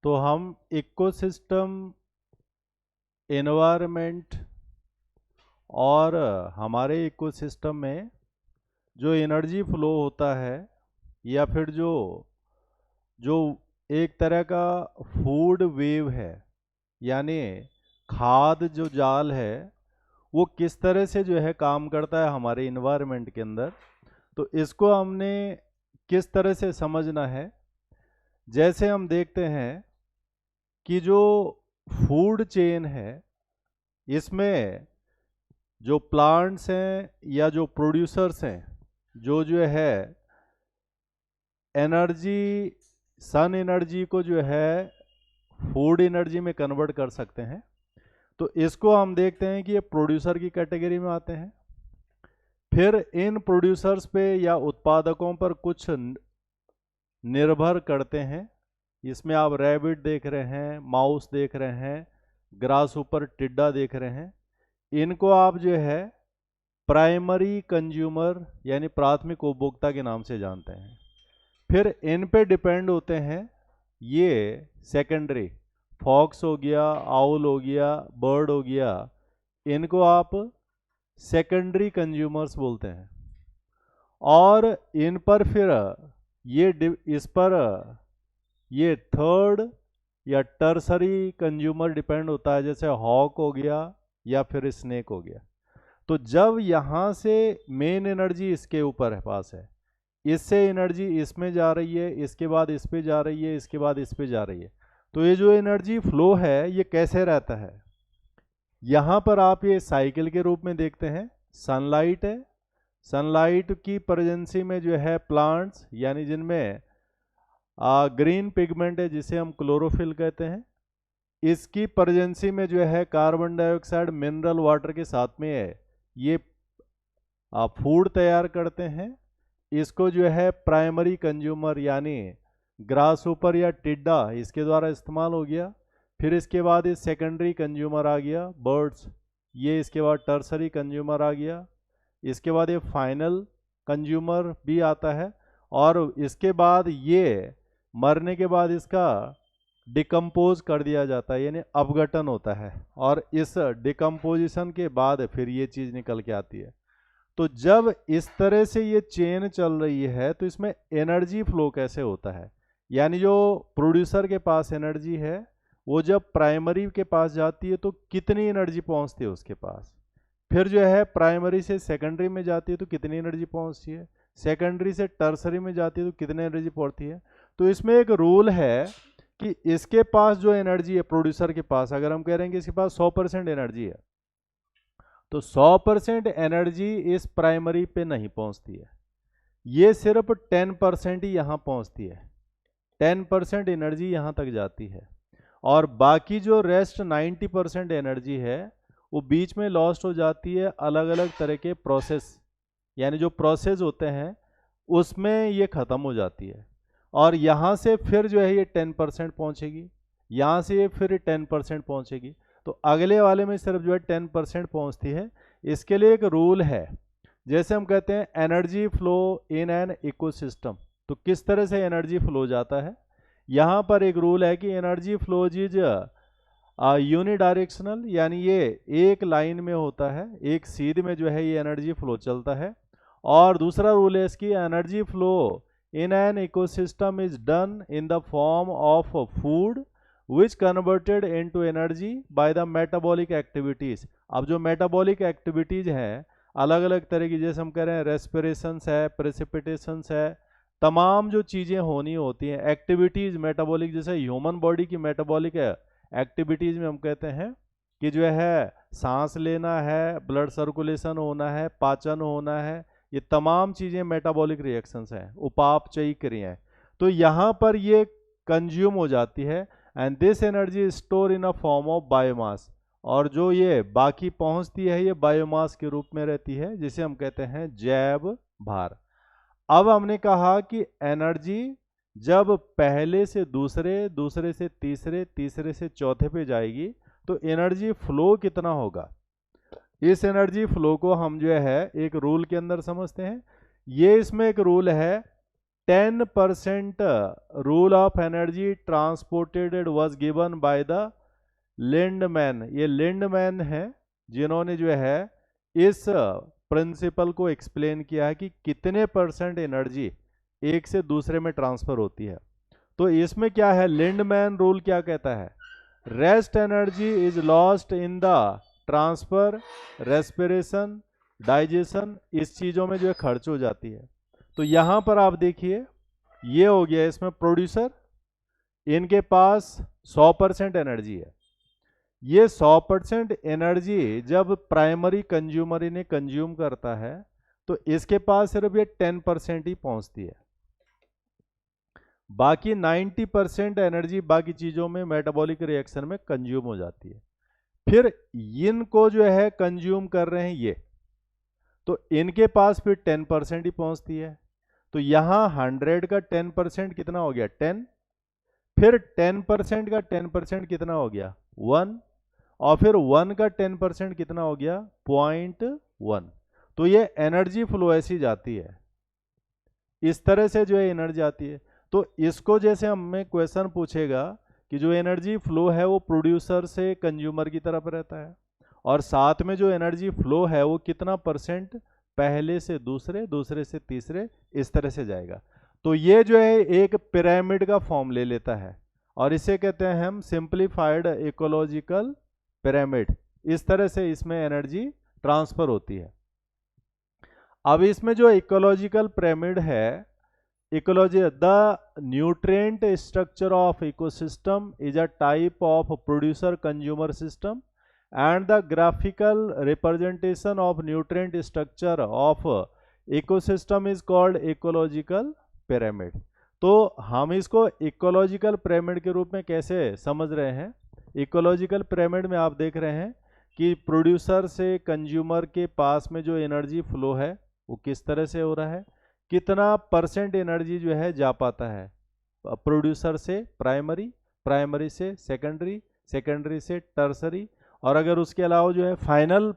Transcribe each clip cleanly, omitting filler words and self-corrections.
तो हम ecosystem, environment और हमारे इकोसिस्टम में जो एनर्जी फ्लो होता है या फिर जो जो एक तरह का फूड वेव है, यानी खाद जो जाल है, वो किस तरह से जो है काम करता है हमारे इन्वायरमेंट के अंदर, तो इसको हमने किस तरह से समझना है। जैसे हम देखते हैं कि जो फूड चेन है, इसमें जो प्लांट्स हैं या जो प्रोड्यूसर्स हैं, जो है एनर्जी, सन एनर्जी को जो है फूड एनर्जी में कन्वर्ट कर सकते हैं, तो इसको हम देखते हैं कि ये प्रोड्यूसर की कैटेगरी में आते हैं। फिर इन प्रोड्यूसर्स पे या उत्पादकों पर कुछ निर्भर करते हैं। इसमें आप रैबिट देख रहे हैं, माउस देख रहे हैं, ग्रास ऊपर टिड्डा देख रहे हैं। इनको आप जो है प्राइमरी कंज्यूमर यानी प्राथमिक उपभोक्ता के नाम से जानते हैं। फिर इन पे डिपेंड होते हैं ये सेकेंडरी, फॉक्स हो गया, आउल हो गया, बर्ड हो गया, इनको आप सेकेंडरी कंज्यूमर्स बोलते हैं। और इन पर फिर इस पर ये थर्ड या टर्सरी कंज्यूमर डिपेंड होता है, जैसे हॉक हो गया या फिर स्नेक हो गया। तो जब यहाँ से मेन एनर्जी इसके ऊपर पास है, इससे एनर्जी इसमें जा रही है, इसके बाद इस पे जा रही है, इसके बाद इस पे जा रही है, तो ये जो एनर्जी फ्लो है ये कैसे रहता है, यहाँ पर आप ये साइकिल के रूप में देखते हैं। सनलाइट है, सनलाइट की प्रेजेंसी में जो है प्लांट्स, यानी जिनमें ग्रीन पिगमेंट है जिसे हम क्लोरोफिल कहते हैं, इसकी प्रेजेंसी में जो है कार्बन डाइऑक्साइड मिनरल वाटर के साथ में है, ये फूड तैयार करते हैं। इसको जो है प्राइमरी कंज्यूमर यानी ग्रास ऊपर या टिड्डा, इसके द्वारा इस्तेमाल हो गया। फिर इसके बाद ये सेकेंडरी कंज्यूमर आ गया, बर्ड्स, ये इसके बाद टर्सरी कंज्यूमर आ गया। इसके बाद ये फाइनल कंज्यूमर भी आता है, और इसके बाद ये मरने के बाद इसका डिकम्पोज कर दिया जाता है, यानी अपघटन होता है, और इस डिकम्पोजिशन के बाद फिर ये चीज़ निकल के आती है। तो जब इस तरह से ये चेन चल रही है तो इसमें एनर्जी फ्लो कैसे होता है, यानी जो प्रोड्यूसर के पास एनर्जी है वो जब प्राइमरी के पास जाती है तो कितनी एनर्जी पहुंचती है उसके पास, फिर जो है प्राइमरी से सेकेंडरी में जाती है तो कितनी एनर्जी पहुंचती है, सेकेंडरी से टर्सरी में जाती है तो कितनी एनर्जी पहुंचती है। तो इसमें एक रूल है कि इसके पास जो एनर्जी है प्रोड्यूसर के पास, अगर हम कह रहे हैं कि इसके पास 100% एनर्जी है, तो 100% एनर्जी इस प्राइमरी पे नहीं पहुंचती है, ये सिर्फ 10% ही यहाँ पहुंचती है। 10% एनर्जी यहाँ तक जाती है, और बाकी जो रेस्ट 90% एनर्जी है वो बीच में लॉस्ट हो जाती है अलग अलग तरह के प्रोसेस, यानी जो प्रोसेस होते हैं उसमें ये ख़त्म हो जाती है। और यहाँ से फिर जो है ये 10% पहुँचेगी, यहाँ से ये फिर 10% पहुँचेगी, तो अगले वाले में सिर्फ जो है 10% पहुँचती है। इसके लिए एक रूल है, जैसे हम कहते हैं energy flow in an ecosystem, तो किस तरह से एनर्जी फ्लो जाता है। यहाँ पर एक रूल है कि एनर्जी फ्लोज इज यूनिडायरेक्शनल, यानी ये एक लाइन में होता है, एक सीध में जो है ये एनर्जी फ्लो चलता है। और दूसरा रूल है इसकी, energy flow in an ecosystem is done in the form of food which converted into energy by the metabolic activities. अब जो मेटाबॉलिक एक्टिविटीज हैं अलग अलग तरह की, जैसे हम कह रहे हैं रेस्पिरेशंस है, प्रेसिपिटेशंस है, तमाम जो चीज़ें होनी होती हैं एक्टिविटीज़ मेटाबॉलिक, जैसे ह्यूमन बॉडी की मेटाबॉलिक एक्टिविटीज़ में हम कहते हैं कि जो है सांस लेना है, ब्लड सर्कुलेशन होना है, पाचन होना है, ये तमाम चीज़ें मेटाबॉलिक रिएक्शंस हैं, उपापचयी क्रियाएं। तो यहाँ पर ये कंज्यूम हो जाती है, and this energy store in a form of biomass, और जो ये बाकी पहुँचती है ये बायोमास के रूप में रहती है, जिसे हम कहते हैं जैव भार। अब हमने कहा कि एनर्जी जब पहले से दूसरे, दूसरे से तीसरे, तीसरे से चौथे पे जाएगी तो एनर्जी फ्लो कितना होगा। इस एनर्जी फ्लो को हम जो है एक रूल के अंदर समझते हैं। ये इसमें एक रूल है 10% rule of energy transported was given by the Lindeman. ये लिंडमैन है जिन्होंने जो है इस प्रिंसिपल को एक्सप्लेन किया है कि कितने परसेंट एनर्जी एक से दूसरे में ट्रांसफर होती है। तो इसमें क्या है, लिंडमैन रूल क्या कहता है, rest energy is lost in the transfer, respiration, digestion, इस चीज़ों में जो है खर्च हो जाती है। तो यहाँ पर आप देखिए ये हो गया इसमें प्रोड्यूसर, इनके पास 100% एनर्जी है। ये 100% एनर्जी जब प्राइमरी कंज्यूमर इन्हें कंज्यूम करता है तो इसके पास सिर्फ ये 10% ही पहुंचती है। बाकी 90% एनर्जी बाकी चीज़ों में मेटाबॉलिक रिएक्शन में कंज्यूम हो जाती है। फिर इनको जो है कंज्यूम कर रहे हैं ये, तो इनके पास फिर 10% ही पहुंचती है। तो यहाँ 100 का 10% कितना हो गया, 10। फिर 10% का 10% कितना हो गया, 1। और फिर 1 का 10% कितना हो गया, 0.1। तो ये एनर्जी फ्लो ऐसी जाती है, इस तरह से जो है एनर्जी आती है। तो इसको जैसे हमें क्वेश्चन पूछेगा कि जो एनर्जी फ्लो है वो प्रोड्यूसर से कंज्यूमर की तरफ रहता है, और साथ में जो एनर्जी फ्लो है वो कितना परसेंट पहले से दूसरे, दूसरे से तीसरे, इस तरह से जाएगा। तो ये जो है एक पिरामिड का फॉर्म ले लेता है, और इसे कहते हैं हम सिंप्लीफाइड इकोलॉजिकल पिरामिड। इस तरह से इसमें एनर्जी ट्रांसफर होती है। अब इसमें जो इकोलॉजिकल पिरामिड है, ecology the nutrient structure of ecosystem is a type of producer consumer system and the graphical representation of nutrient structure of ecosystem is called ecological pyramid. तो हम इसको इकोलॉजिकल पिरामिड के रूप में कैसे समझ रहे हैं, इकोलॉजिकल पिरामिड में आप देख रहे हैं कि प्रोड्यूसर से कंज्यूमर के पास में जो एनर्जी फ्लो है वो किस तरह से हो रहा है, कितना परसेंट एनर्जी जो है जा पाता है प्रोड्यूसर से प्राइमरी, प्राइमरी से सेकेंडरी, सेकेंडरी से टर्सरी, और अगर उसके अलावा जो है फाइनल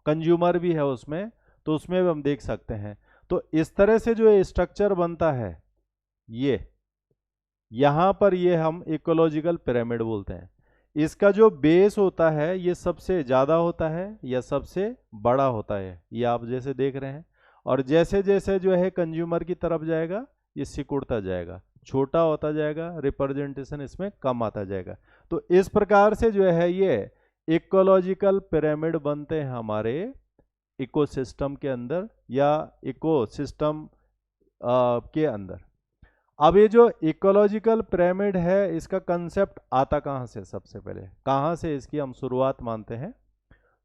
कंज्यूमर भी है उसमें, तो उसमें भी हम देख सकते हैं। तो इस तरह से जो स्ट्रक्चर बनता है ये, यहाँ पर ये हम इकोलॉजिकल पिरामिड बोलते हैं। इसका जो बेस होता है ये सबसे ज़्यादा होता है या सबसे बड़ा होता है, ये आप जैसे देख रहे हैं। और जैसे जैसे जो है कंज्यूमर की तरफ जाएगा ये सिकुड़ता जाएगा, छोटा होता जाएगा, रिप्रेजेंटेशन इसमें कम आता जाएगा। तो इस प्रकार से जो है ये इकोलॉजिकल पिरामिड बनते हैं हमारे इकोसिस्टम के अंदर या इकोसिस्टम के अंदर। अब ये जो इकोलॉजिकल पिरामिड है इसका कंसेप्ट आता कहाँ से, सबसे पहले कहाँ से इसकी हम शुरुआत मानते हैं।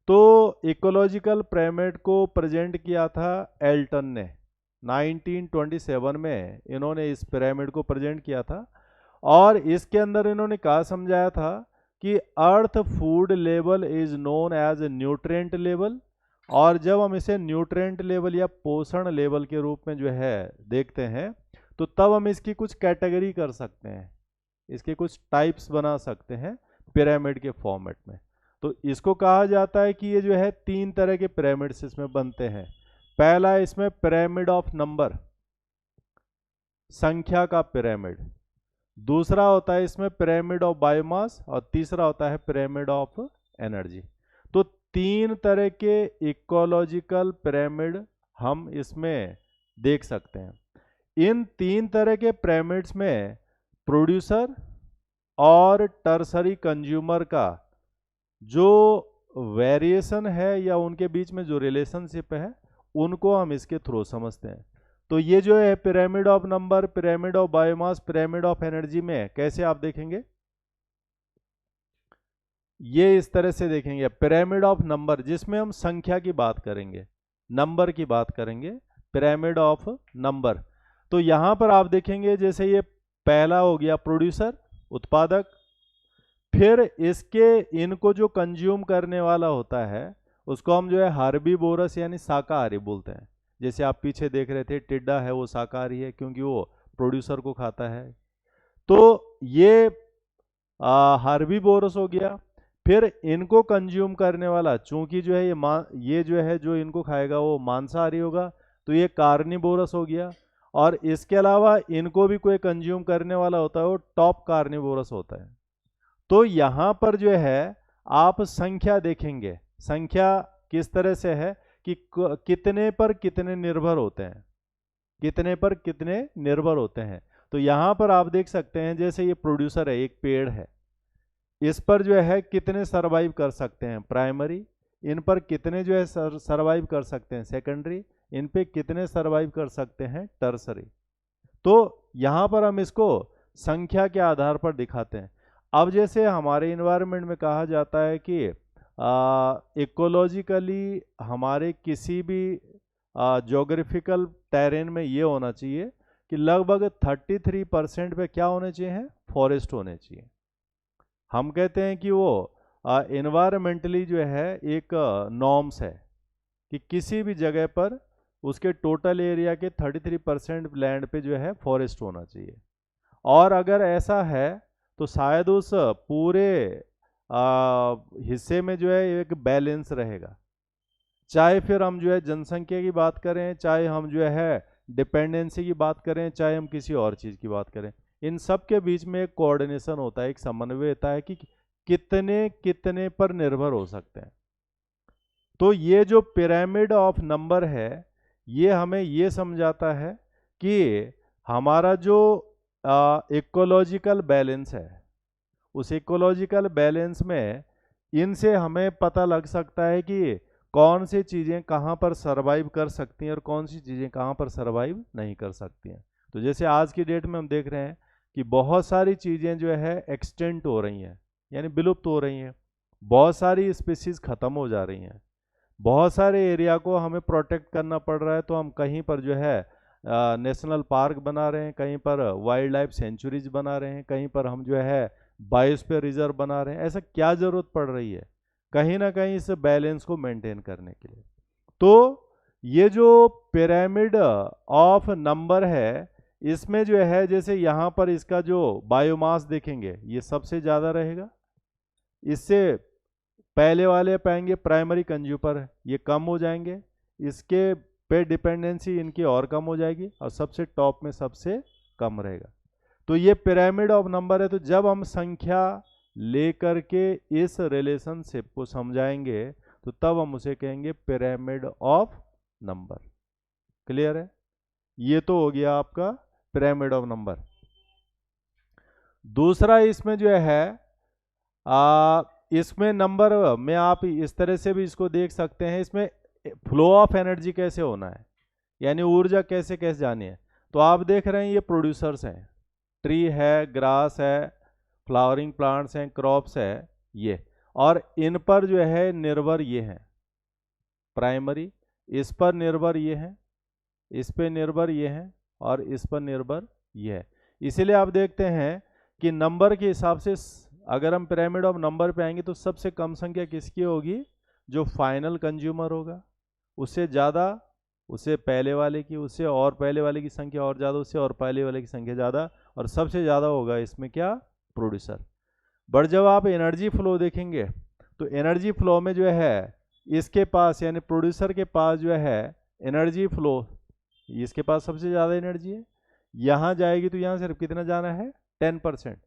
तो इकोलॉजिकल पिरामिड को प्रेजेंट किया था एल्टन ने 1927 में, इन्होंने इस पिरामिड को प्रेजेंट किया था। और इसके अंदर इन्होंने कहा समझाया था कि earth food level is known as nutrient level, और जब हम इसे न्यूट्रिएंट लेवल या पोषण लेवल के रूप में जो है देखते हैं तो तब हम इसकी कुछ कैटेगरी कर सकते हैं, इसके कुछ टाइप्स बना सकते हैं पिरामिड के फॉर्मेट में। तो इसको कहा जाता है कि ये जो है 3 तरह के पिरामिड्स इसमें बनते हैं। पहला इसमें पिरामिड ऑफ नंबर, संख्या का पिरामिड। दूसरा होता है इसमें पिरामिड ऑफ बायोमास, और तीसरा होता है पिरामिड ऑफ एनर्जी। तो 3 तरह के इकोलॉजिकल पिरामिड हम इसमें देख सकते हैं। इन 3 तरह के पिरामिड्स में प्रोड्यूसर और टर्सरी कंज्यूमर का जो वेरिएशन है या उनके बीच में जो रिलेशनशिप है उनको हम इसके थ्रू समझते हैं। तो ये जो है pyramid of number, pyramid of biomass, pyramid of energy में कैसे आप देखेंगे, ये इस तरह से देखेंगे। पिरामिड ऑफ नंबर जिसमें हम संख्या की बात करेंगे, नंबर की बात करेंगे, पिरामिड ऑफ नंबर। तो यहां पर आप देखेंगे जैसे ये पहला हो गया प्रोड्यूसर, उत्पादक। फिर इसके इनको जो कंज्यूम करने वाला होता है उसको हम जो है हर्बीवोरस यानी शाकाहारी बोलते हैं। जैसे आप पीछे देख रहे थे टिड्डा है वो शाकाहारी है क्योंकि वो प्रोड्यूसर को खाता है। तो ये हर्बीवोरस हो गया। फिर इनको कंज्यूम करने वाला, चूंकि जो है ये जो है जो इनको खाएगा वो मांसाहारी होगा, तो ये कार्निवोरस हो गया। और इसके अलावा इनको भी कोई कंज्यूम करने वाला होता है, वो टॉप कार्निवोरस होता है। तो यहाँ पर जो है आप संख्या देखेंगे, संख्या किस तरह से है कि कितने पर कितने निर्भर होते हैं, कितने पर कितने निर्भर होते हैं। तो यहाँ पर आप देख सकते हैं, जैसे ये प्रोड्यूसर है, एक पेड़ है, इस पर जो है कितने सरवाइव कर सकते हैं प्राइमरी, इन पर कितने जो है सरवाइव कर सकते हैं सेकेंडरी, इन पे कितने सरवाइव कर सकते हैं टर्सरी। तो यहाँ पर हम इसको संख्या के आधार पर दिखाते हैं। अब जैसे हमारे इन्वायरमेंट में कहा जाता है कि इकोलॉजिकली हमारे किसी भी ज्योग्राफिकल टेरेन में ये होना चाहिए कि लगभग 33% पे क्या होने चाहिए, फॉरेस्ट होने चाहिए। हम कहते हैं कि वो इन्वायरमेंटली जो है एक नॉर्म्स है कि किसी भी जगह पर उसके टोटल एरिया के 33% लैंड पे जो है फॉरेस्ट होना चाहिए। और अगर ऐसा है तो शायद उस पूरे हिस्से में जो है एक बैलेंस रहेगा। चाहे फिर हम जो है जनसंख्या की बात करें, चाहे हम जो है डिपेंडेंसी की बात करें, चाहे हम किसी और चीज़ की बात करें, इन सब के बीच में एक कोऑर्डिनेशन होता है, एक समन्वय होता है कि कितने कितने पर निर्भर हो सकते हैं। तो ये जो पिरामिड ऑफ नंबर है, ये हमें ये समझाता है कि हमारा जो इकोलॉजिकल बैलेंस है, उस इकोलॉजिकल बैलेंस में इनसे हमें पता लग सकता है कि कौन सी चीज़ें कहाँ पर सरवाइव कर सकती हैं और कौन सी चीज़ें कहाँ पर सरवाइव नहीं कर सकती हैं। तो जैसे आज की डेट में हम देख रहे हैं कि बहुत सारी चीज़ें जो है एक्सटेंट हो रही हैं, यानी विलुप्त हो रही हैं, बहुत सारी स्पीसीज ख़त्म हो जा रही हैं, बहुत सारे एरिया को हमें प्रोटेक्ट करना पड़ रहा है। तो हम कहीं पर जो है नेशनल पार्क बना रहे हैं, कहीं पर वाइल्ड लाइफ सेंचुरीज बना रहे हैं, कहीं पर हम जो है बायोस्फीयर रिजर्व बना रहे हैं। ऐसा क्या ज़रूरत पड़ रही है, कहीं ना कहीं इस बैलेंस को मेंटेन करने के लिए। तो ये जो पिरामिड ऑफ नंबर है, इसमें जो है जैसे यहाँ पर इसका जो बायोमास देखेंगे, ये सबसे ज़्यादा रहेगा। इससे पहले वाले पाएंगे प्राइमरी कंज्यूमर, ये कम हो जाएंगे, इसके पे डिपेंडेंसी इनकी और कम हो जाएगी, और सबसे टॉप में सबसे कम रहेगा। तो ये पिरामिड ऑफ नंबर है। तो जब हम संख्या लेकर के इस रिलेशनशिप को समझाएंगे तो तब हम उसे कहेंगे पिरामिड ऑफ नंबर। क्लियर है? ये तो हो गया आपका पिरामिड ऑफ नंबर। दूसरा इसमें जो है इसमें नंबर में आप इस तरह से भी इसको देख सकते हैं, इसमें फ्लो ऑफ एनर्जी कैसे होना है, यानी ऊर्जा कैसे कैसे जानी है। तो आप देख रहे हैं ये प्रोड्यूसर्स हैं, ट्री है, ग्रास है, फ्लावरिंग प्लांट्स हैं, क्रॉप्स है ये, और इन पर जो है निर्भर ये हैं प्राइमरी, इस पर निर्भर ये हैं, इस पर निर्भर ये हैं, और इस पर निर्भर ये है। इसीलिए आप देखते हैं कि नंबर के हिसाब से अगर हम पिरामिड ऑफ नंबर पे आएंगे तो सबसे कम संख्या किसकी होगी, जो फाइनल कंज्यूमर होगा, उससे ज़्यादा उससे पहले वाले की, उससे और पहले वाले की संख्या और ज़्यादा, उससे और पहले वाले की संख्या ज़्यादा, और सबसे ज़्यादा होगा इसमें क्या, प्रोड्यूसर। बट जब आप एनर्जी फ्लो देखेंगे तो एनर्जी फ्लो में जो है इसके पास यानी प्रोड्यूसर के पास जो है एनर्जी फ्लो, इसके पास सबसे ज़्यादा एनर्जी है, यहाँ जाएगी तो यहाँ सिर्फ कितना जाना है 10%,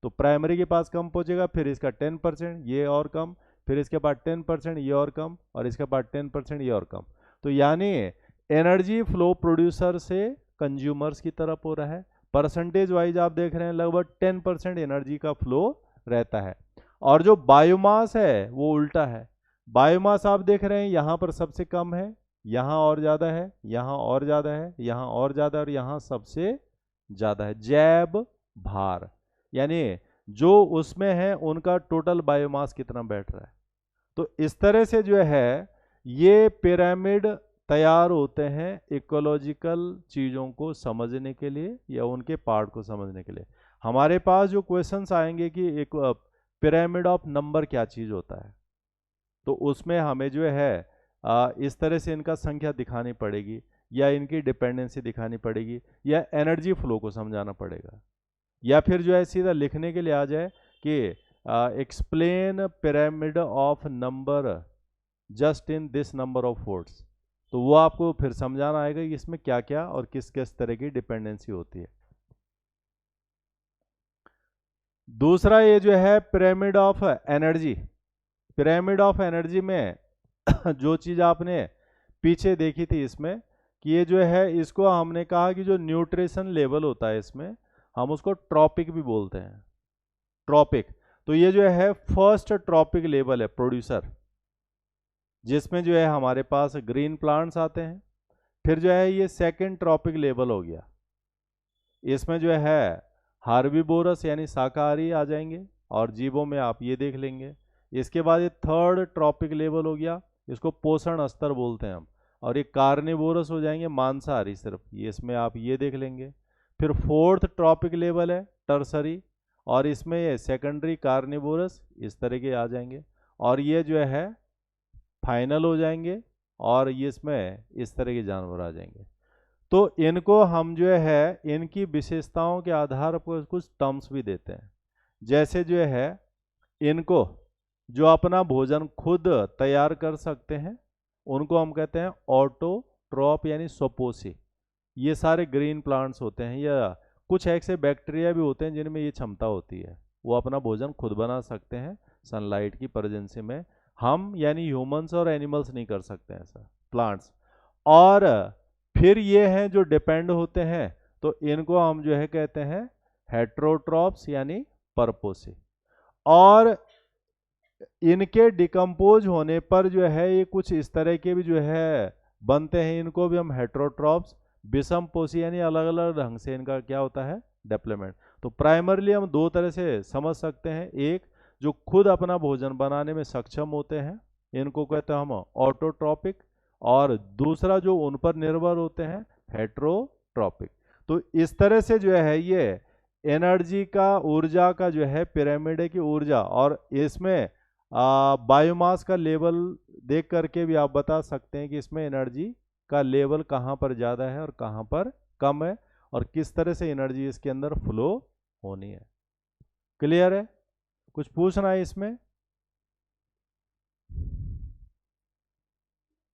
तो प्राइमरी के पास कम पहुँचेगा, फिर इसका 10% ये और कम, फिर इसके बाद 10% ये और कम, और इसके बाद 10% ये और कम। तो यानी एनर्जी फ्लो प्रोड्यूसर से कंज्यूमर्स की तरफ हो रहा है। परसेंटेज वाइज आप देख रहे हैं लगभग 10% एनर्जी का फ्लो रहता है। और जो बायोमास है वो उल्टा है, बायोमास आप देख रहे हैं यहाँ पर सबसे कम है, यहाँ और ज़्यादा है, यहाँ और ज़्यादा है, यहाँ और ज़्यादा, और यहाँ सबसे ज़्यादा है। जैब भार यानी जो उसमें है उनका टोटल बायोमास कितना बैठ रहा है। तो इस तरह से जो है ये पिरामिड तैयार होते हैं इकोलॉजिकल चीज़ों को समझने के लिए या उनके पार्ट को समझने के लिए। हमारे पास जो क्वेश्चंस आएंगे कि एक पिरामिड ऑफ नंबर क्या चीज़ होता है, तो उसमें हमें जो है इस तरह से इनका संख्या दिखानी पड़ेगी, या इनकी डिपेंडेंसी दिखानी पड़ेगी, या एनर्जी फ्लो को समझाना पड़ेगा, या फिर जो है सीधा लिखने के लिए आ जाए कि explain pyramid of number just in this number of words. तो वो आपको फिर समझाना आएगा कि इसमें क्या क्या और किस किस तरह की डिपेंडेंसी होती है। दूसरा ये जो है pyramid of energy. Pyramid of energy में जो चीज़ आपने पीछे देखी थी इसमें, कि ये जो है इसको हमने कहा कि जो न्यूट्रिशन लेवल होता है इसमें हम उसको ट्रॉपिक भी बोलते हैं, ट्रॉपिक। तो ये जो है फर्स्ट ट्रॉपिक लेवल है प्रोड्यूसर, जिसमें जो है हमारे पास ग्रीन प्लांट्स आते हैं। फिर जो है ये सेकंड ट्रॉपिक लेवल हो गया, इसमें जो है हार्बीवोरस यानी शाकाहारी आ जाएंगे और जीवों में आप ये देख लेंगे। इसके बाद ये थर्ड ट्रॉपिक लेवल हो गया, इसको पोषण स्तर बोलते हैं हम। और ये कार्निवोरस हो जाएंगे, मांसाहारी सिर्फ, ये इसमें आप ये देख लेंगे। फिर फोर्थ ट्रॉपिक लेवल है टर्सरी, और इसमें ये सेकेंडरी कार्निवोरस इस तरह के आ जाएंगे। और ये जो है फाइनल हो जाएंगे, और ये इसमें इस तरह के जानवर आ जाएंगे। तो इनको हम जो है इनकी विशेषताओं के आधार पर कुछ टर्म्स भी देते हैं। जैसे जो है इनको जो अपना भोजन खुद तैयार कर सकते हैं उनको हम कहते हैं ऑटोट्रॉप यानी स्वपोषी। ये सारे ग्रीन प्लांट्स होते हैं, या कुछ ऐसे बैक्टीरिया भी होते हैं जिनमें ये क्षमता होती है, वो अपना भोजन खुद बना सकते हैं सनलाइट की प्रेजेंसी में। हम यानी ह्यूमंस और एनिमल्स नहीं कर सकते हैं ऐसा, प्लांट्स। और फिर ये हैं जो डिपेंड होते हैं, तो इनको हम जो है कहते हैं हेट्रोट्रॉप्स यानी परपोषी। और इनके डिकम्पोज होने पर जो है ये कुछ इस तरह के भी जो है बनते हैं, इनको भी हम हेट्रोट्रॉप्स, विषम पोषी यानी अलग अलग ढंग से इनका क्या होता है डेवलपमेंट। तो प्राइमरली हम दो तरह से समझ सकते हैं, एक जो खुद अपना भोजन बनाने में सक्षम होते हैं इनको कहते हैं हम ऑटोट्रॉपिक, और दूसरा जो उन पर निर्भर होते हैं हेट्रोट्रॉपिक। तो इस तरह से जो है ये एनर्जी का, ऊर्जा का जो है पिरामिड की ऊर्जा, और इसमें बायोमास का लेवल देख करके भी आप बता सकते हैं कि इसमें एनर्जी का लेवल कहाँ पर ज़्यादा है और कहाँ पर कम है, और किस तरह से एनर्जी इसके अंदर फ्लो होनी है। क्लियर है? कुछ पूछना है इसमें?